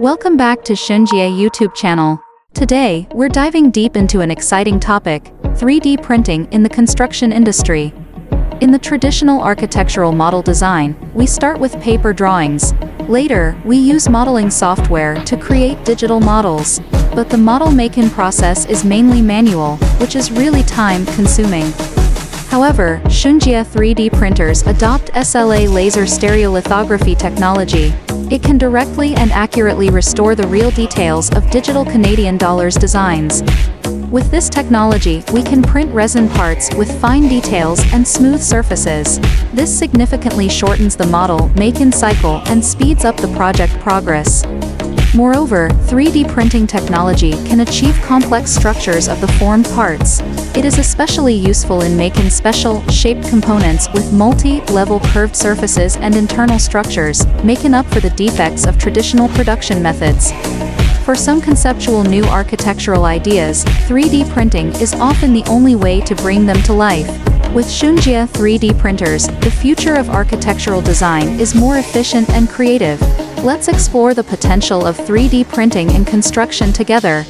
Welcome back to Xunjie YouTube channel. Today, we're diving deep into an exciting topic, 3D printing in the construction industry. In the traditional architectural model design, we start with paper drawings. Later, we use modeling software to create digital models. But the model-making process is mainly manual, which is really time-consuming. However, Xunjie 3D printers adopt SLA laser stereolithography technology. It can directly and accurately restore the real details of digital Canadian dollars designs. With this technology, we can print resin parts with fine details and smooth surfaces. This significantly shortens the model-making cycle and speeds up the project progress. Moreover, 3D printing technology can achieve complex structures of the formed parts. It is especially useful in making special, shaped components with multi-level curved surfaces and internal structures, making up for the defects of traditional production methods. For some conceptual new architectural ideas, 3D printing is often the only way to bring them to life. With Xunjie 3D printers, the future of architectural design is more efficient and creative. Let's explore the potential of 3D printing in construction together.